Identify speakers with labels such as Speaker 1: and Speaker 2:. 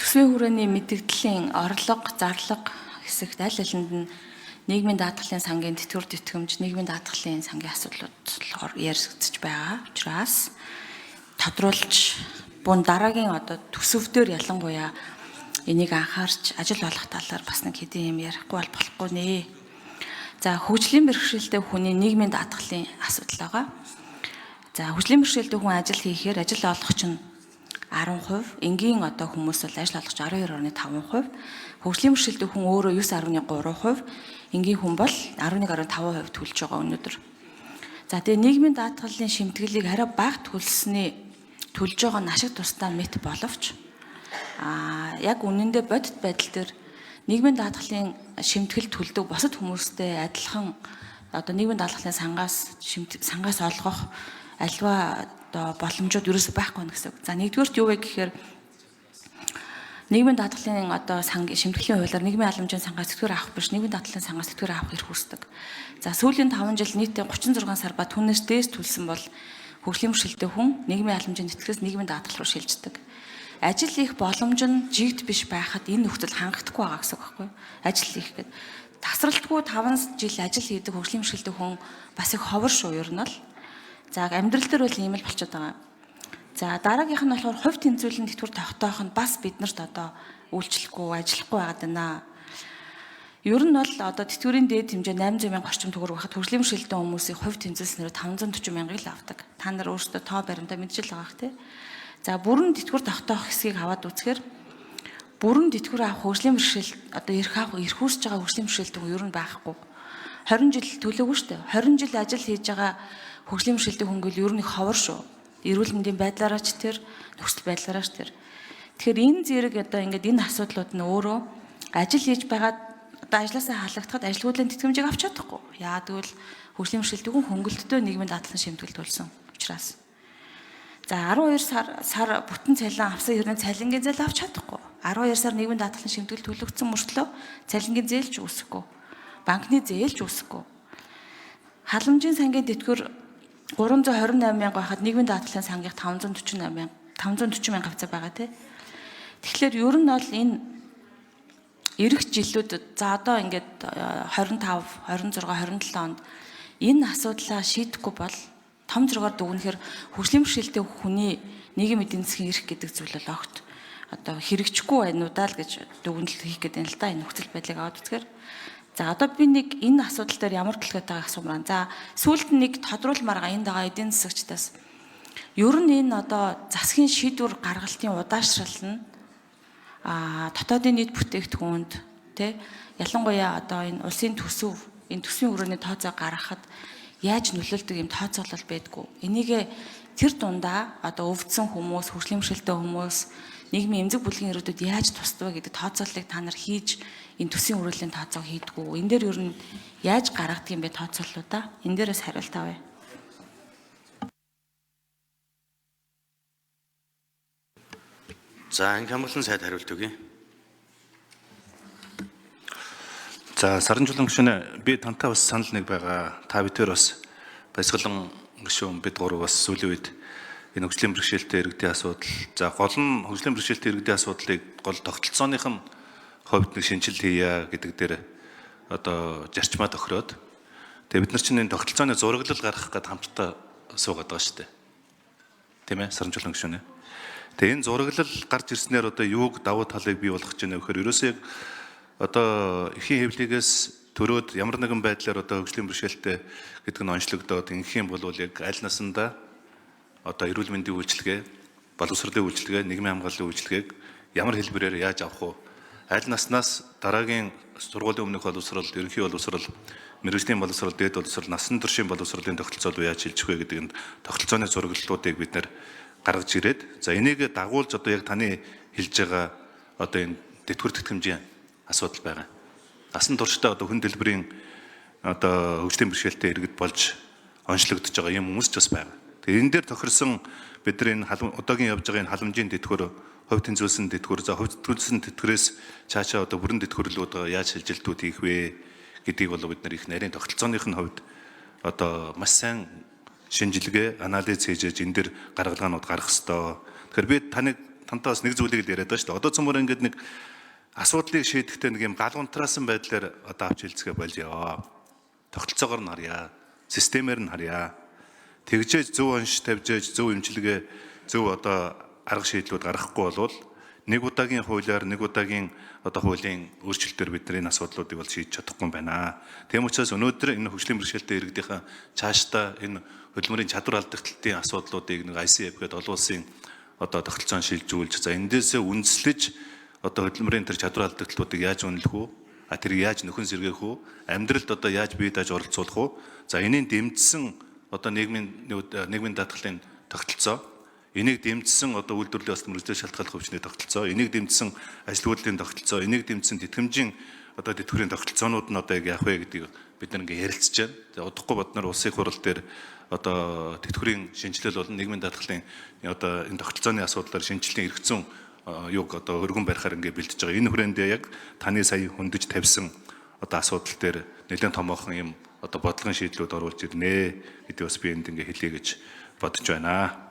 Speaker 1: Төсвийн хүрээний мэдэгдлийн орлого, зарлага хэсэгт аль алинд нь нийгмийн даатгалын сангийн тэтгэвэр тэтгэмж, нийгмийн даатгалын сангийн асуудлууд яригдчих байгаа учраас тодруулж бун дараагийн төсөвдөр ялангуяа энийг анхаарч ажил олох талаар бас нэг хэдийн юм ярихгүй бол болохгүй нэ. За хөгжлийн бэрхшээлтэй хүний нийгмийн даатгалын асуудал байгаа. За хөгжлийн бэрхшээлтэй хүн ажил хийхээр ажил олох чинь 10%, энгийн хүмүүс бол ажил олох 12.5%, хөгжлийн бэрхшээлтэй хүн өөрөө 9.3%, энгийн хүн бол 11.5% төлж байгаа өнөөдөр. За тэгээ нийгмийн даатгалын шимтгэлийг арай бага төлж байгаа нь ашиг тусдаа мэт боловч яг үнэндээ бодит байдал дээр нийгмийн даатгалын шимтгэл төлдөг бусад хүмүүстэй адилхан нийгмийн даатгалын сангаас олгох альва боломжууд ерөөсөй байхгүй нэ гэсэн үг. За нэгдүгээрт юу вэ гэхээр нийгмийн даатгалын сангийн шимтгэлийн хуулиар нийгмийн халамжийн сангаас тэтгэвэр авах биш, нийгмийн даатгалын сангаас тэтгэвэр авах эрх үүсдэг. За сүүлийн 5 жил нийтдээ 36 сар ба түүнээс дээш төлсөн бол хөгжлийн бэрхшээлтэй хүн нийгмийн халамжийн тэтгэврээс нийгмийн даатгал руу шилждэг. Ажил хийх боломж нь жигд биш байхад энэ нөхцөл хангахдаггүй байгаа гэсэн үг байхгүй юу? Ажил хийх гэдэг. Тасралтгүй 5 жил ажил хийдэг хөгжлийн бэрхшээлтэй хүн бас их ховор шүү ер нь л. За амьдрал дээр бол ийм л болчиход байгаа. За дараагийнх нь болохоор хувь тэнцвэрлэн тэтгэвэр тогтоох нь бас биднэрт үйлчлэхгүй, ажиллахгүй байгаад байна. Ер нь бол тэтгэврийн дээд хэмжээ 800 мянга орчим төгрөг байхад хөгжлийн бэрхшээлтэй хүмүүсийн хувь тэнцвэрснээр 540 мянгаыг л авдаг. Та нар өөрсдөө тоо баримтаа мэдчихэл байгаа хэ. За бүрэн тэтгэвэр тогтоох хэсгийг аваад үзэхээр бүрэн тэтгэвэр авах хөгжлийн бэрхшээл эрх үүсэж байгаа хөгжлийн бэрхшээлтэй хүн ер нь байхгүй. 20 жил төлөөгүй шүү дээ. 20 жил ажил хийж байгаа хөгжлийн бэрхшээлтэй хүн гэл ер нь их ховор шүү. Эрүүл мэндийн байдлаараач тэр, нөхцөл байдлаараач тэр. Тэгэхээр энэ зэрэг ингээд энэ асуудлууд нь өөрөө ажил хийж байгаад ажлаасаа халагдахад ажилгүйдлийн тэтгэмжийг авч чадахгүй. Яагаад гэвэл хөгжлийн бэрхшээлтэй хүн хөнгөлөлтөө нийгмийн даатгалын шимтгэл төлсөн учраас. За 12 сар бүтэн цалин авсан хэрнээ цалингийн зээл авч чадахгүй. 12 сар нийгмийн даатгалын шимтгэл төлөгдсөн мөртлөө цалингийн зээлч үүсэхгүй. Банкны зээлч үүсэхгүй. Халамжийн сангийн тэтгэвэр 328 мянга байхад нийгмийн даатгалын сангийн 540 мянга хавцаа байгаа тий. Тэгэхээр ер нь бол энэ ирэх жилүүдэд за ингээд 25, 26, 27 онд энэ асуудлаа шийдэхгүй бол том зургаар дүгнэхээр хөгжлийн бэрхшээлтэй хүний нийгмийн эдийн засгийн эрх гэдэг зүйл бол огт хэрэгжихгүй байна уу даа л гэж дүгнэлт хийх гэдэг юм л да энэ нөхцөл байдлыг аваад үзэхээр. За би нэг энэ асуудал дээр ямар төлөвлөгөөтэй байгааг асуумаар. За сүүлд нь нэг тодруулмаар энд байгаа эдийн засагчдаас ер нь энэ засгийн шийдвэр гаргалтын удаашрал нь дотоодын нийт бүтээгдэхүүнд тий ялангуяа энэ улсын төсөв энэ төсвийн хүрээний тооцоо гаргахад яаж нөлөөлдөг юм тооцоолол байдгүй. Энийг тэр дундаа өвдсөн хүмүүс, хөгжлийн бэрхшээлтэй хүмүүс, нийгмийн эмзэг бүлгийн ирээдүйд яаж тусдав гэдэг тооцооллыг та нар хийж энэ төсвийн хүрээлийн тооцоог хийдгүү. Энэ дээр ер нь яаж гаргадаг юм бэ тооцооллуудаа? Энэ дээрээс хариулт авъя.
Speaker 2: За анги хамгаалсан сайд хариулт өгье.
Speaker 3: За саран жуулан гишүүнээ би тантай бас санал нэг байгаа. Та бүхэн бас баясгалан гишүүн бид гурав бас сүүлийн үед энэ хөгжлийн бэрхшээлтэй иргэдийн асуудал. За гол нь хөгжлийн бэрхшээлтэй иргэдийн асуудлыг гол тогтолцооных нь хувьд нэг шинжил хийя гэдэг дээр зарчмаа тохироод тэгээ бид нар чинь энэ тогтолцооны зураглал гаргах гэдэг хамтдаа суугаад байгаа шүү дээ. Тийм ээ саран жуулан гишүүнээ. Тэгээ энэ зураглал гарч ирснээр юуг давуу талыг бий болгож байна вэ гэхээр ерөөсөө эхийн хэвлэгээс төрөөд ямар нэгэн байдлаар хөгжлийн бэрхшээлтэй гэдэг нь онцлогдоод ингэх юм бол яг аль насандаа эрүүл мэндийн үйлчилгээ, боловсролын үйлчилгээ, нийгмийн хамгааллын үйлчилгээг ямар хэлбэрээр яаж авах вэ? Аль наснаас дараагийн сургуулийн өмнөх боловсрол, ерөнхий боловсрол, мэргэжлийн боловсрол, дээд боловсрол, насан туршийн боловсролын тогтолцоо руу яаж шилжих вэ гэдэг энэ тогтолцооны зураглалуудыг бид нэр гаргаж ирээд за энийг дагуулж яг таны хэлж байгаа энэ тэтгэвэр тэтгэмжийн асуудал байгаа. Насан туршдаа хүн дэлбэрийн хөгжлийн бэрхшээлтэй иргэд болж онцлогдож байгаа юм хүмүүс ч бас байгаа. Тэгээ энэ дээр тохирсон бидний одоогийн явж байгаа энэ халамжийн тэтгэвэр, хувь тэнцвэрсэн тэтгэвэр, за хувь тэнцвэрсэн тэтгэврээс цаашаа бүрэн тэтгэвэрлүүд яаж шилжилтүүд хийх вэ гэдгийг бол бид нар их нарийн тогтолцооных нь хувьд маш сайн шинжилгээ, анализ хийж энэ дээр гаргалгаанууд гаргах ёстой. Тэгэхээр би таныг тантаа бас нэг зүйлийг л яриад байгаа шүү дээ. Одоо цөмөр ингээд нэг асуудлыг шийдэхдээ нэг юм галуунтраасан байдлаар одоо авч хэлцгээ болж яваа. Тогтолцоогоор нь харьяа, системээр нь харьяа. Тэгжээж зөв онш тавьжээж, зөв эмчилгээ, зөв одоо арга шийдлүүд гаргахгүй болвол нэг удаагийн хуулиар, нэг удаагийн одоо хуулийн өөрчлөлтөөр бид нар энэ асуудлуудыг бол шийдэж чадахгүй байна. Тийм учраас өнөөдөр энэ хөгжлийн бэрхшээлтэй иргэдийнхэн цаашдаа энэ хөдөлмөрийн чадвар алдагдлын асуудлуудыг нэг ICF гэдэг олон улсын одоо тогтолцоон шилжүүлж, за эндээсээ үндэслэж одоо хөдөлмөрийн тэр чадвар алдагдлуудыг яаж үнэлэх үү? Тэр яаж нөхөн сэргээх үү? Амьдралд одоо яаж бие дааж оролцуулах үү? За энэний дэмжсэн одоо нийгмийн даатгалын тогтолцоо, энийг дэмжсэн одоо үйлдвэрлэлийн бас мөрөгжлийн шалтгааллах өвчний тогтолцоо, энийг дэмжсэн ажил үйлдвэрлэлийн тогтолцоо, энийг дэмжсэн тэтгэмжийн одоо тэтгэврийн тогтолцоонууд нь одоо яг вэ гэдгийг бид нар ингээ ярилцж байна. За удахгүй бод нар улсын хурал дээр одоо тэтгэврийн шинжилэл болон нийгмийн даатгалын одоо энэ тогтолцооны асуудлаар шинжиллийн эргэцэн юг одоо өргөн барихаар ингээ бэлдэж байгаа. Энэ хүрээндээ яг таны сая хөндөж тавьсан одоо асуудал дээр нэлээд томоохон юм одоо бодлогын шийдлүүд оруулж ирнэ гэдэг бас би энд ингээ хэлье гэж бодож байна.